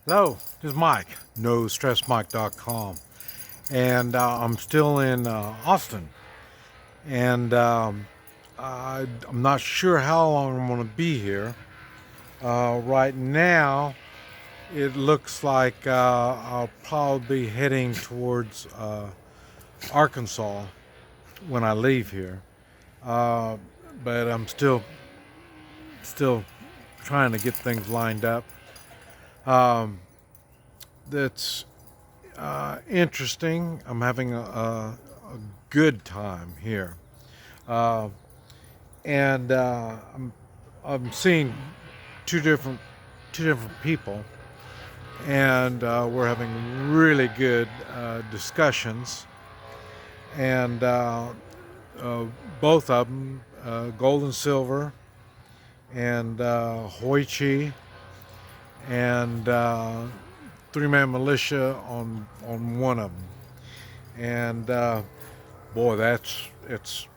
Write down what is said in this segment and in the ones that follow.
Hello, this is Mike, NoStressMike.com, and I'm still in Austin, and I'm not sure how long I'm going to be here. Right now, it looks like I'll probably be heading towards Arkansas when I leave here, uh, but I'm still trying to get things lined up. Um, that's interesting. I'm having a good time here, uh, and I'm seeing two different two different people, and we're having really good discussions, and uh, both of them, gold and silver, and Hoi Chi, and three-man militia on one of them, and boy, it's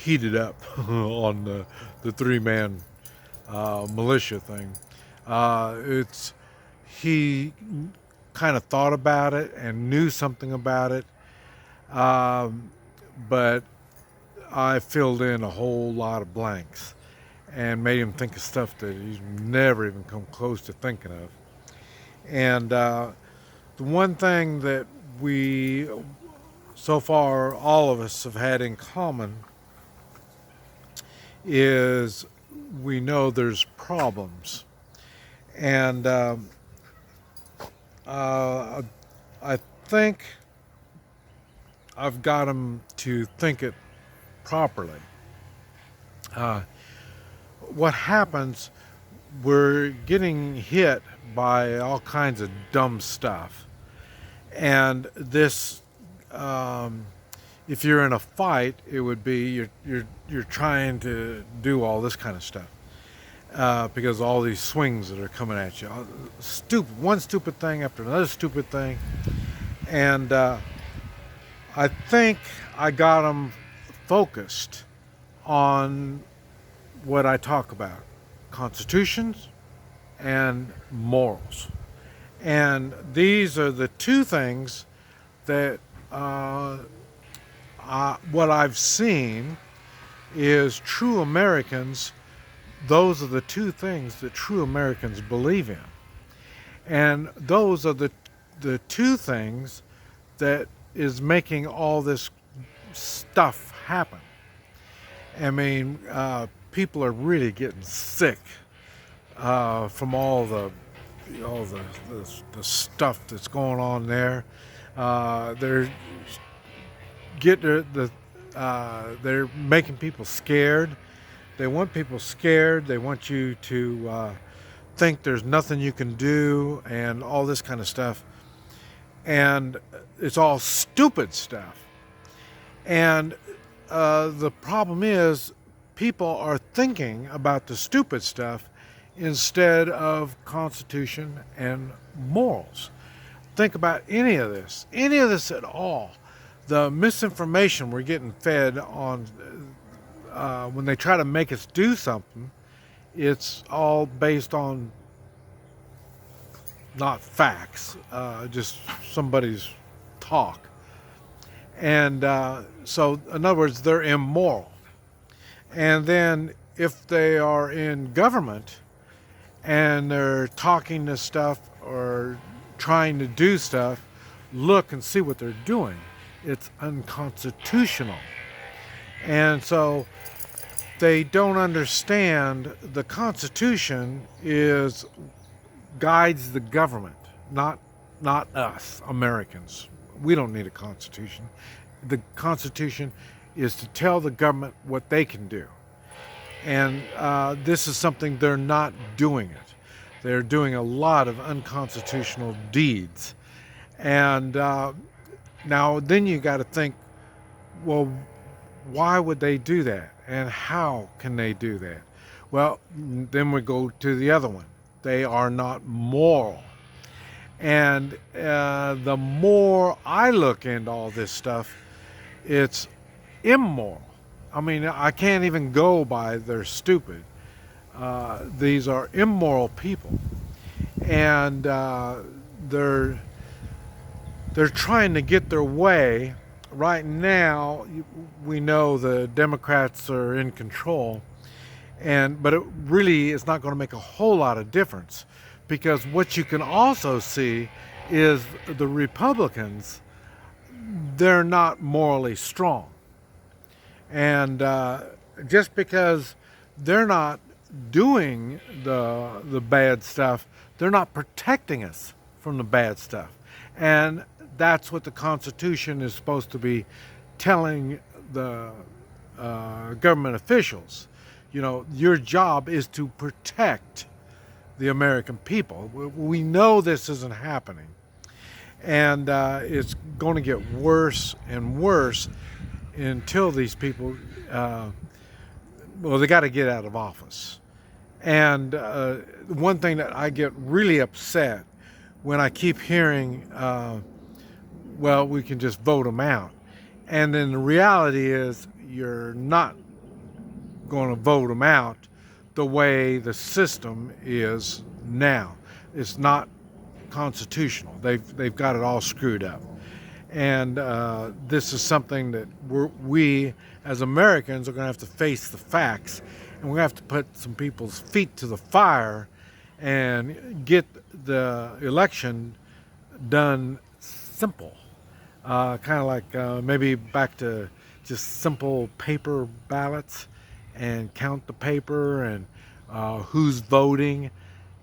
heated up on the three-man militia thing. It's he kind of thought about it and knew something about it, um, but I filled in a whole lot of blanks and made him think of stuff that he's never even come close to thinking of. And the one thing that we, so far, all of us have had in common is we know there's problems. And uh, I think I've got them to think it properly. Uh, what happens, we're getting hit by all kinds of dumb stuff. And this, um, if you're in a fight, it would be you're trying to do all this kind of stuff because all these swings that are coming at you, one stupid thing after another stupid thing, and I think I got them focused on what I talk about: constitutions and morals. And these are the two things that what I've seen is true Americans. Those are the two things that true Americans believe in, and those are the two things that is making all this stuff happen. I mean, people are really getting sick from all the stuff that's going on there. They're they're making people scared. They want people scared. They want you to think there's nothing you can do and all this kind of stuff. And it's all stupid stuff. And the problem is people are thinking about the stupid stuff instead of Constitution and morals. Think about any of this at all. The misinformation we're getting fed on when they try to make us do something, it's all based on not facts, just somebody's talk. And so, in other words, they're immoral. And then if they are in government and they're talking to stuff or trying to do stuff, look and see what they're doing. It's unconstitutional. And so they don't understand the Constitution is guides the government, not us Americans. We don't need a Constitution. The Constitution is to tell the government what they can do. And this is something they're not doing it. They're doing a lot of unconstitutional deeds. And now then you got to think, well, why would they do that? And how can they do that? Well, then we go to the other one. They are not moral. And the more I look into all this stuff, it's immoral. I mean, I can't even go by they're stupid. These are immoral people. and they're trying to get their way. Right now, we know the Democrats are in control, but it really is not going to make a whole lot of difference, because what you can also see is the Republicans, they're not morally strong. And just because they're not doing the bad stuff, they're not protecting us from the bad stuff. And that's what the Constitution is supposed to be telling the government officials. You know, your job is to protect the American people. We know this isn't happening. And it's going to get worse and worse until these people, they got to get out of office. And one thing that I get really upset when I keep hearing, we can just vote them out. And then the reality is you're not going to vote them out the way the system is now. It's not constitutional. They've got it all screwed up. And this is something that we as Americans are going to have to face the facts, and we're going to have to put some people's feet to the fire and get the election done simple. Kind of like maybe back to just simple paper ballots, and count the paper and who's voting.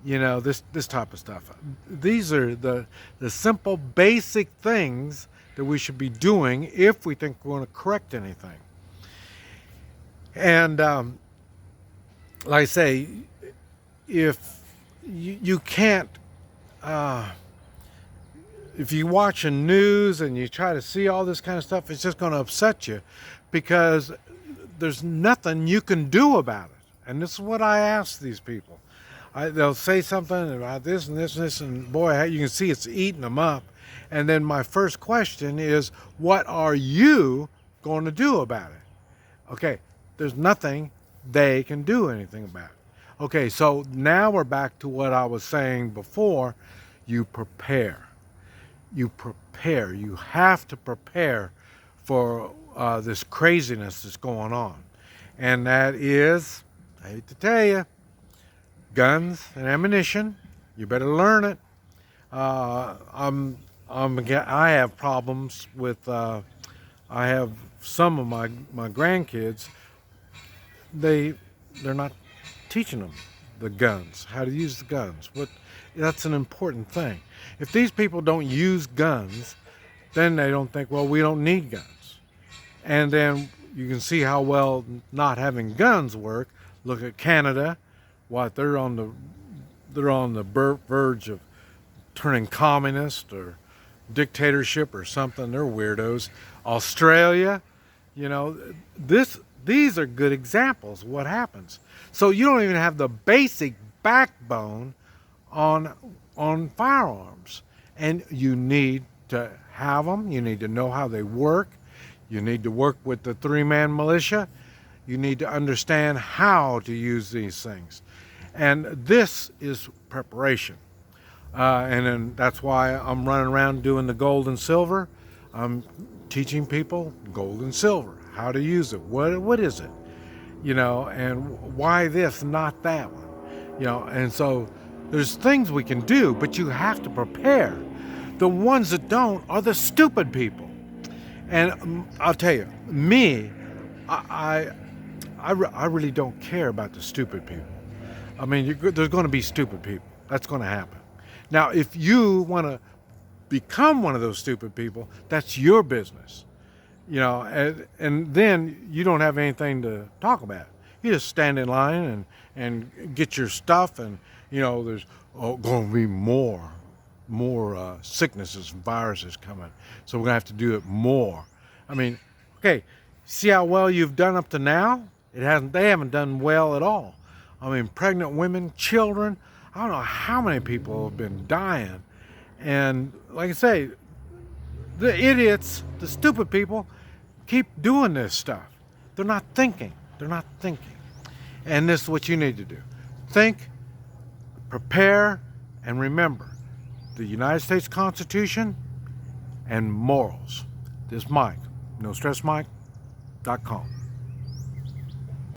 You know, this type of stuff. These are the simple, basic things that we should be doing if we think we're going to correct anything. And like I say, if you can't, if you watch the news and you try to see all this kind of stuff, it's just going to upset you, because there's nothing you can do about it. And this is what I ask these people. They'll say something about this and this and this, and boy, you can see it's eating them up. And then my first question is, what are you going to do about it? Okay, there's nothing they can do anything about it. Okay, so now we're back to what I was saying before. You prepare. You prepare. You have to prepare for this craziness that's going on. And that is, I hate to tell you, guns and ammunition. You better learn it. I have problems with. I have some of my grandkids. They're not teaching them the guns, how to use the guns. That's an important thing. If these people don't use guns, then they don't think, well, we don't need guns. And then you can see how well not having guns work. Look at Canada. What, they're on the verge of turning communist or dictatorship or something. They're weirdos. Australia, you know, these are good examples of what happens. So you don't even have the basic backbone on firearms, and you need to have them. You need to know how they work. You need to work with the three-man militia. You need to understand how to use these things. And this is preparation. And then that's why I'm running around doing the gold and silver. I'm teaching people gold and silver, how to use it. What is it? You know, and why this, not that one? You know, and so there's things we can do, but you have to prepare. The ones that don't are the stupid people. And I'll tell you, me, I really don't care about the stupid people. I mean, there's going to be stupid people. That's going to happen. Now, if you want to become one of those stupid people, that's your business. You know, and then you don't have anything to talk about. You just stand in line and get your stuff, and, you know, there's going to be more sicknesses and viruses coming. So we're going to have to do it more. I mean, okay, see how well you've done up to now? They haven't done well at all. I mean, pregnant women, children, I don't know how many people have been dying. And like I say, the idiots, the stupid people, keep doing this stuff. They're not thinking. They're not thinking. And this is what you need to do. Think, prepare, And remember, the United States Constitution and morals. This is Mike, NoStressMike.com.